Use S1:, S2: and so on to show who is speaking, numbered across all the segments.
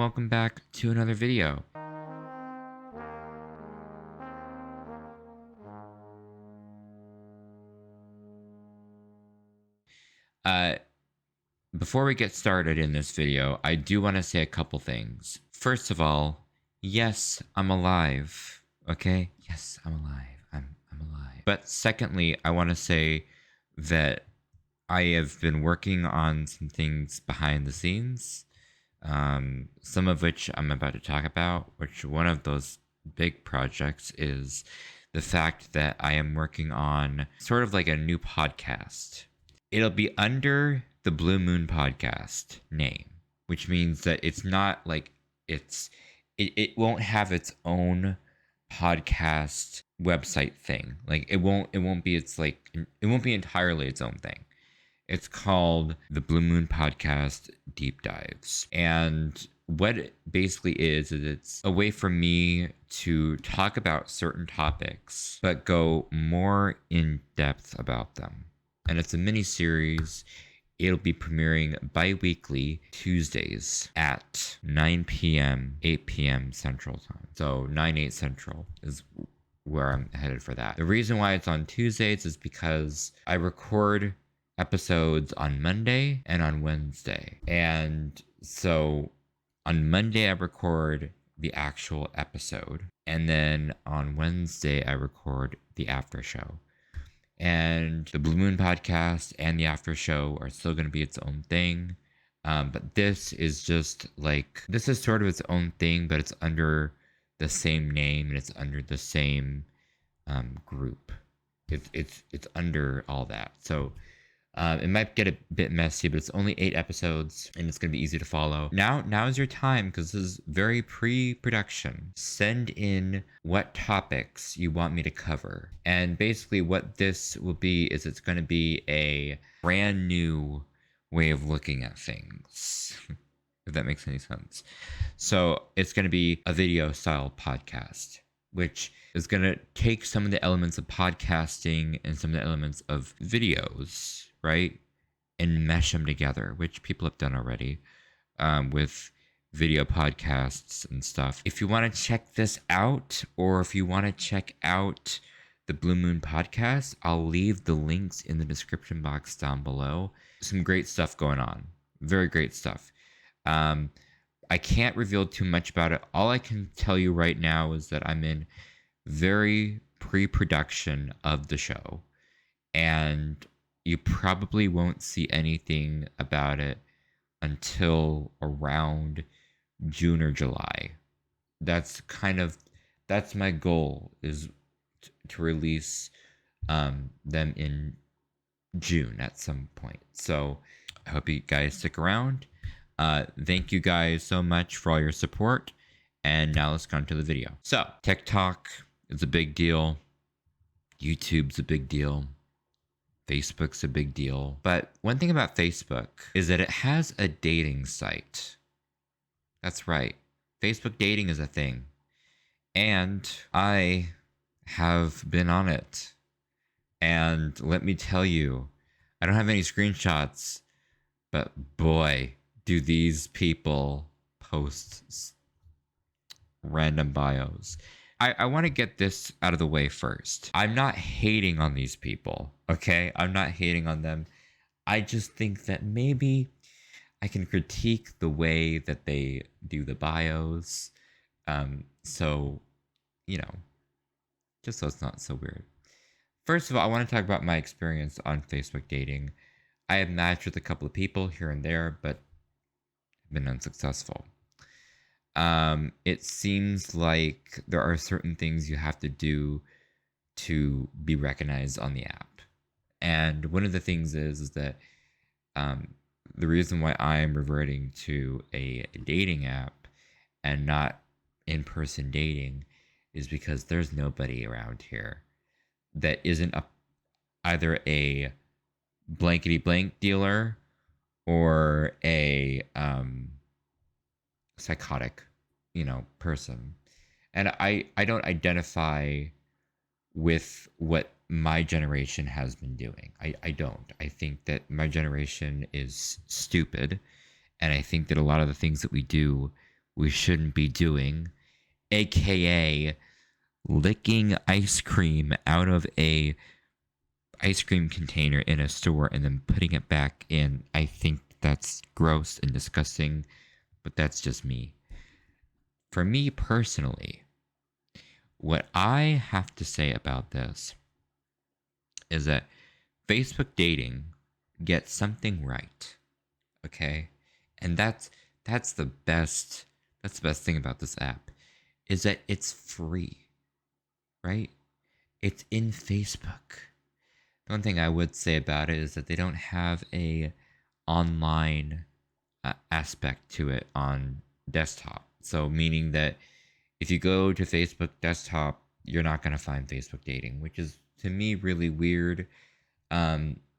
S1: welcome back to another video. Before we get started in this video, I do want to say a couple things. First of all, yes, I'm alive. Okay? Yes, I'm alive. I'm alive. But secondly, I want to say that I have been working on some things behind the scenes, some of which I'm about to talk about, which one of those big projects is the fact that I am working on sort of like a new podcast. It'll be under the BlueMoon Podcast name, which means that it's not like it won't have its own podcast website thing. Like it won't be entirely its own thing. It's called the BlueMoon Podcast Deep Dives. And what it basically is it's a way for me to talk about certain topics, but go more in depth about them. And it's a mini series. It'll be premiering bi-weekly Tuesdays at 9 p.m., 8 p.m. Central Time. So 9/8 Central is where I'm headed for that. The reason why it's on Tuesdays is because I record episodes on Monday and on Wednesday. And so on Monday, I record the actual episode. And then on Wednesday, I record the after show. And the BlueMoon Podcast and the after show are still going to be its own thing. But this is sort of its own thing, but it's under the same name and it's under the same group. It's under all that. So it might get a bit messy, but it's only 8 episodes and it's going to be easy to follow. Now is your time because this is very pre-production. Send in what topics you want me to cover. And basically what this will be is it's going to be a brand new way of looking at things, if that makes any sense. So it's going to be a video style podcast, which is going to take some of the elements of podcasting and some of the elements of videos, right, and mesh them together, which people have done already with video podcasts and stuff. If you want to check this out, or if you want to check out the BlueMoon Podcast, I'll leave the links in the description box down below. Some great stuff going on. Very great stuff. I can't reveal too much about it. All I can tell you right now is that I'm in very pre-production of the show. And you probably won't see anything about it until around June or July. That's my goal, is to release them in June at some point. So I hope you guys stick around. Thank you guys so much for all your support. And now let's go into the video. So TikTok is a big deal. YouTube's a big deal. Facebook's a big deal. But one thing about Facebook is that it has a dating site. That's right. Facebook dating is a thing. And I have been on it. And let me tell you, I don't have any screenshots, but boy, do these people post random bios. I want to get this out of the way first. I'm not hating on these people, okay? I'm not hating on them. I just think that maybe I can critique the way that they do the bios. So, just so it's not so weird. First of all, I want to talk about my experience on Facebook dating. I have matched with a couple of people here and there, but have been unsuccessful. It seems like there are certain things you have to do to be recognized on the app. And one of the things is that the reason why I'm reverting to a dating app and not in-person dating is because there's nobody around here that isn't either a blankety blank dealer or a psychotic, person. And I don't identify with what my generation has been doing. I don't. I think that my generation is stupid. And I think that a lot of the things that we do we shouldn't be doing, aka licking ice cream out of a ice cream container in a store and then putting it back in. I think that's gross and disgusting, but that's just me. For me personally, what I have to say about this is that Facebook dating gets something right, okay? And that's the best thing about this app is that it's free, right? It's in Facebook. The one thing I would say about it is that they don't have a online aspect to it on desktop. So meaning that if you go to Facebook desktop, you're not going to find Facebook dating, which is to me really weird,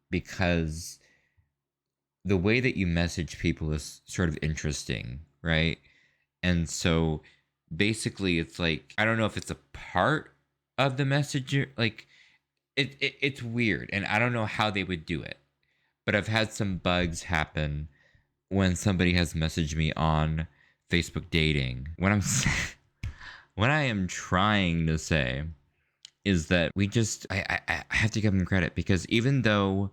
S1: because the way that you message people is sort of interesting, right? And so basically it's like, I don't know if it's a part of the messenger, like it's weird and I don't know how they would do it. But I've had some bugs happen when somebody has messaged me on Facebook dating. What I am trying to say is that I have to give them credit, because even though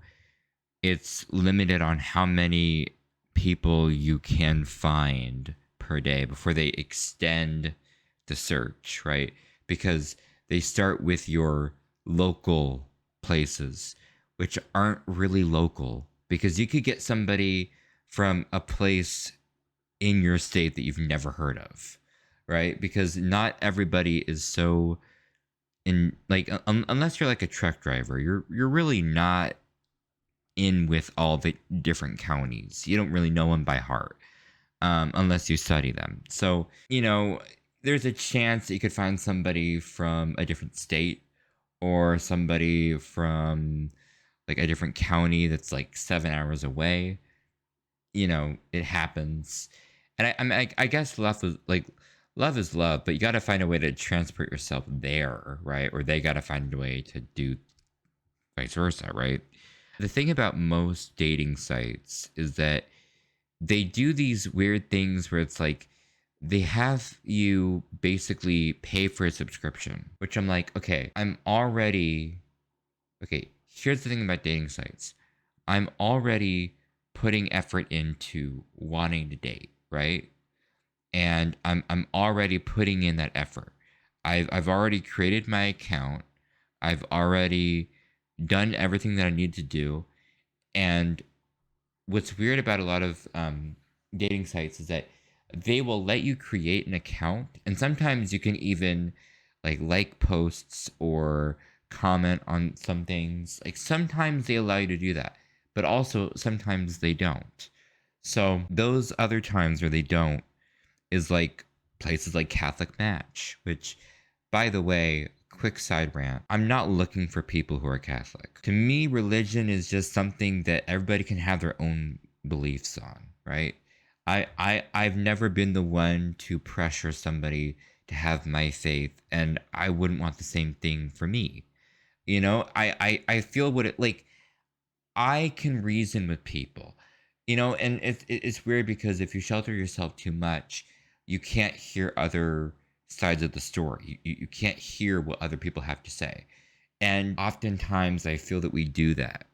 S1: it's limited on how many people you can find per day before they extend the search, right? Because they start with your local places, which aren't really local, because you could get somebody from a place in your state that you've never heard of, right? Because not everybody is so in, like, unless you're like a truck driver, you're really not in with all the different counties. You don't really know them by heart, unless you study them. So, there's a chance that you could find somebody from a different state or somebody from like a different county that's like 7 hours away. It happens. And I guess love is love, but you got to find a way to transport yourself there, right? Or they got to find a way to do vice versa, right? The thing about most dating sites is that they do these weird things where it's like they have you basically pay for a subscription, which I'm like, okay, here's the thing about dating sites. I'm already putting effort into wanting to date, right? And I'm already putting in that effort. I've already created my account. I've already done everything that I need to do. And what's weird about a lot of dating sites is that they will let you create an account, and sometimes you can even like posts or comment on some things. Like sometimes they allow you to do that, but also sometimes they don't. So those other times where they don't is like places like Catholic Match, which, by the way, quick side rant, I'm not looking for people who are Catholic. To me, religion is just something that everybody can have their own beliefs on, right? I've never been the one to pressure somebody to have my faith, and I wouldn't want the same thing for me. I feel what it like. I can reason with people, and it's weird because if you shelter yourself too much, you can't hear other sides of the story. You can't hear what other people have to say. And oftentimes I feel that we do that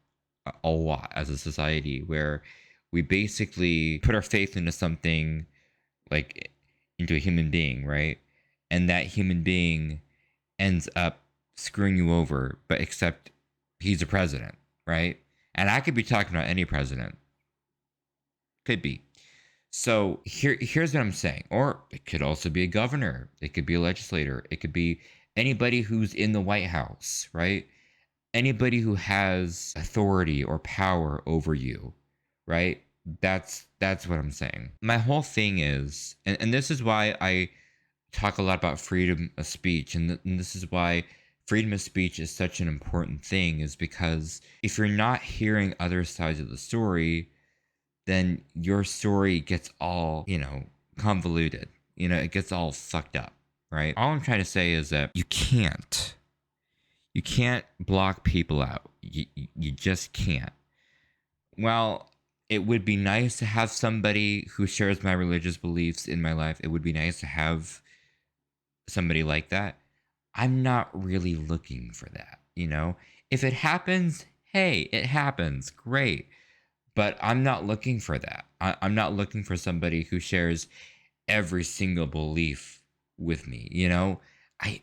S1: a lot as a society, where we basically put our faith into something, like into a human being, right? And that human being ends up screwing you over, but except he's a president, right? And I could be talking about any president. Could be. So here's what I'm saying. Or it could also be a governor. It could be a legislator. It could be anybody who's in the White House, right? Anybody who has authority or power over you, right? That's what I'm saying. My whole thing is, and this is why I talk a lot about freedom of speech, and this is why freedom of speech is such an important thing, is because if you're not hearing other sides of the story, then your story gets all, convoluted. It gets all fucked up, right? All I'm trying to say is that you can't block people out. You just can't. Well, it would be nice to have somebody who shares my religious beliefs in my life. It would be nice to have somebody like that. I'm not really looking for that, you know? If it happens, hey, it happens. Great. But I'm not looking for that. I'm not looking for somebody who shares every single belief with me, you know?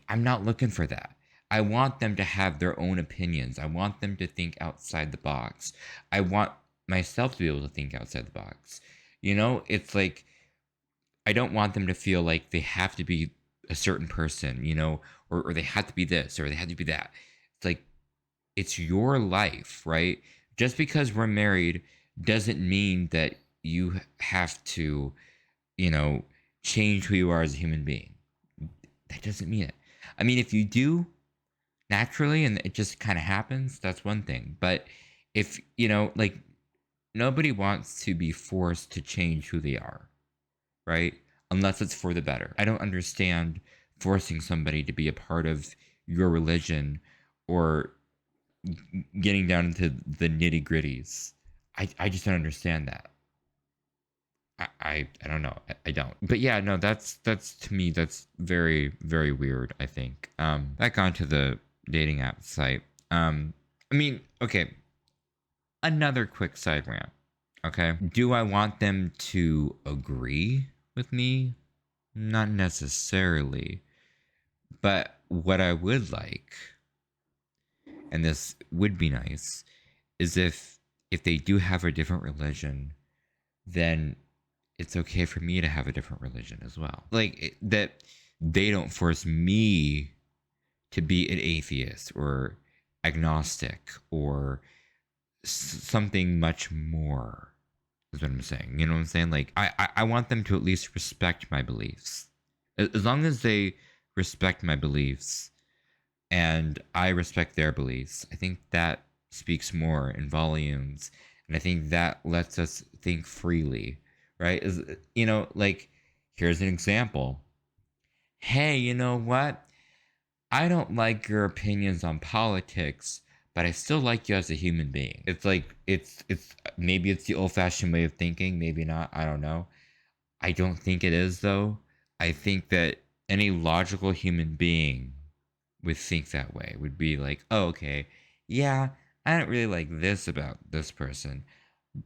S1: I'm not looking for that. I want them to have their own opinions. I want them to think outside the box. I want myself to be able to think outside the box. You know, it's like I don't want them to feel like they have to be a certain person, you know, or they have to be this or they have to be that. It's like it's your life, right? Just because we're married doesn't mean that you have to, you know, change who you are as a human being. That doesn't mean it. I mean, if you do naturally and it just kind of happens, that's one thing. But if, you know, like nobody wants to be forced to change who they are, right? Unless it's for the better. I don't understand forcing somebody to be a part of your religion or getting down into the nitty gritties. I just don't understand that. I don't know. I don't. But yeah, no, that's to me that's very very weird. I think. Back onto the dating app site. I mean, okay. Another quick side rant. Okay. Do I want them to agree with me? Not necessarily. But what I would like, and this would be nice, is if they do have a different religion, then it's okay for me to have a different religion as well. Like that they don't force me to be an atheist or agnostic or something much more is what I'm saying. You know what I'm saying? Like I want them to at least respect my beliefs. As long as they respect my beliefs and I respect their beliefs, I think that speaks more in volumes. And I think that lets us think freely, right? Is, you know, like, here's an example. Hey, you know what? I don't like your opinions on politics, but I still like you as a human being. It's like, it's, maybe it's the old fashioned way of thinking, maybe not, I don't know. I don't think it is, though. I think that any logical human being would think that way, would be like, oh, okay, yeah, I don't really like this about this person,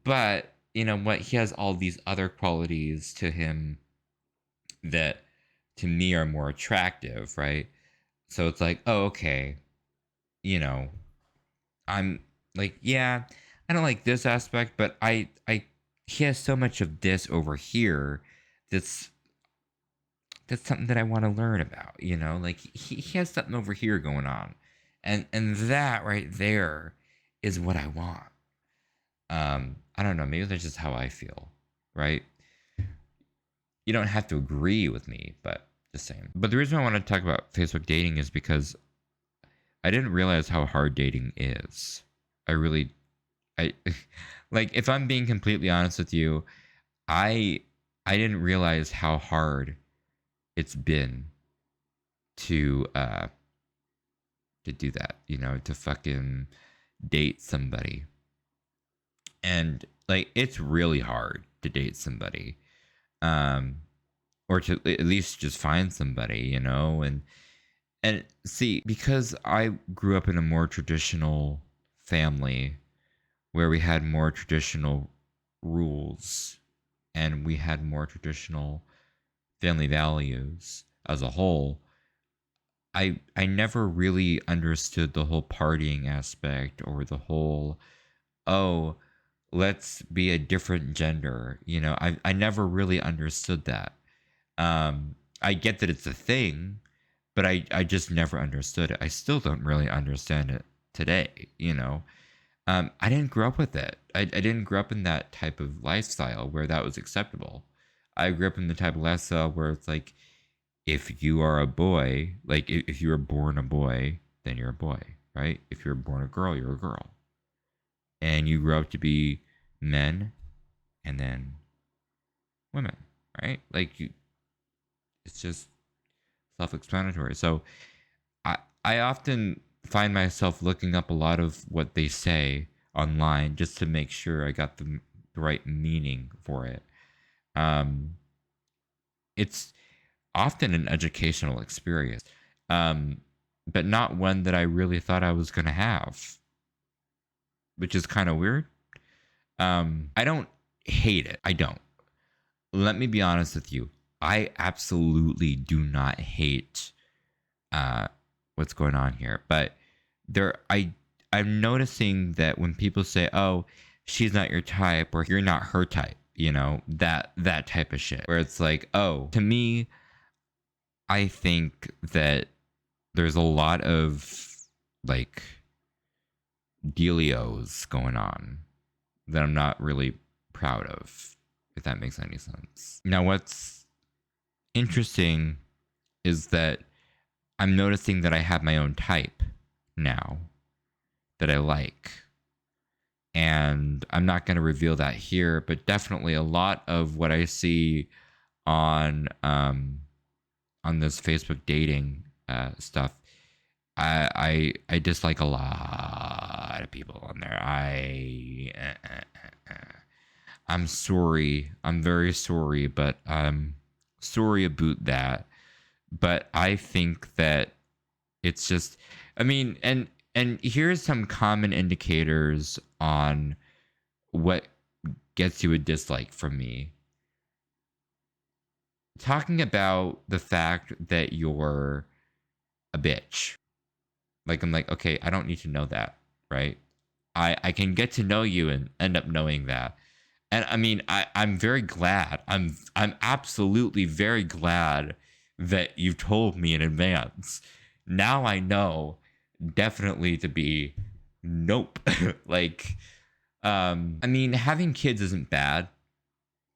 S1: but you know what? He has all these other qualities to him that to me are more attractive, right? So it's like, oh, okay, you know, I'm like, yeah, I don't like this aspect, but he has so much of this over here that's that's something that I want to learn about, you know? Like he has something over here going on. And that right there is what I want. I don't know, maybe that's just how I feel, right? You don't have to agree with me, but just saying. But the reason I want to talk about Facebook dating is because I didn't realize how hard dating is. I really I like if I'm being completely honest with you, I I didn't realize how hard it's been to do that, you know, to fucking date somebody. And like it's really hard to date somebody. Um or to at least just find somebody, you know, and see, because I grew up in a more traditional family where we had more traditional rules and we had more traditional family values as a whole, I never really understood the whole partying aspect or the whole, oh, let's be a different gender. You know, I never really understood that. I get that it's a thing, but I just never understood it. I still don't really understand it today, you know. I didn't grow up with it. I didn't grow up in that type of lifestyle where that was acceptable. I grew up in the type of lifestyle where it's like, if you are a boy, like if you were born a boy, then you're a boy, right? If you're born a girl, you're a girl. And you grow up to be men and then women, right? Like you, it's just self-explanatory. So I often find myself looking up a lot of what they say online just to make sure I got the the right meaning for it. It's often an educational experience, but not one that I really thought I was going to have, which is kind of weird. I don't hate it. I don't. Let me be honest with you. I absolutely do not hate what's going on here, but I'm noticing that when people say, "Oh, she's not your type," or "You're not her type," that type of shit, where it's like, oh, to me, I think that there's a lot of like dealios going on that I'm not really proud of, if that makes any sense. Now, what's interesting is that I'm noticing that I have my own type now that I like. And I'm not going to reveal that here, but definitely a lot of what I see on this Facebook dating stuff, I dislike a lot of people on there. I'm sorry. I'm very sorry, but I'm sorry about that. But I think that it's just, I mean, and here's some common indicators on what gets you a dislike from me. Talking about the fact that you're a bitch. Like, I'm like, okay, I don't need to know that, right? I can get to know you and end up knowing that. And I mean, I'm very glad. I'm absolutely very glad that you told me in advance. Now I know definitely to be nope. Like, I mean, having kids isn't bad,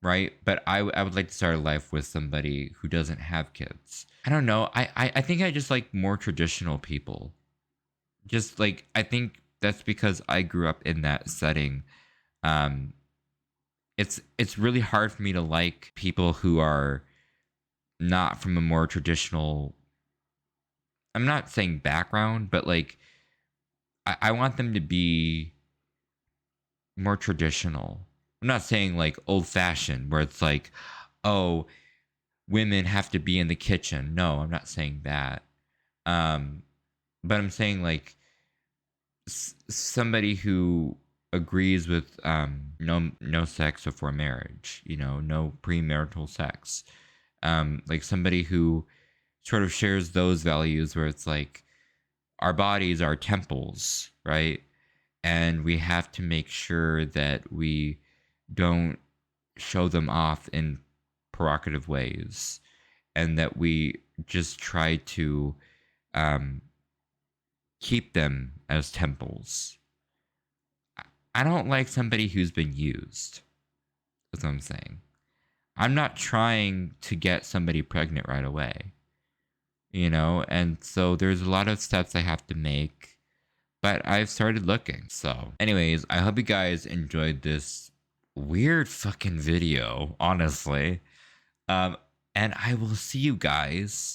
S1: right? But I would like to start a life with somebody who doesn't have kids. I don't know. I think I just like more traditional people. Just like, I think that's because I grew up in that setting. Um, it's really hard for me to like people who are not from a more traditional, I'm not saying background, but like I want them to be more traditional. I'm not saying like old fashioned where it's like, oh, women have to be in the kitchen. No, I'm not saying that. Um, but I'm saying like somebody who agrees with no sex before marriage, no premarital sex. Like somebody who sort of shares those values where it's like our bodies are temples, right? And we have to make sure that we don't show them off in provocative ways, and that we just try to um, keep them as temples. I don't like somebody who's been used. That's what I'm saying. I'm not trying to get somebody pregnant right away, and so there's a lot of steps I have to make, but I've started looking. So, anyways, I hope you guys enjoyed this weird fucking video, honestly. Um, and I will see you guys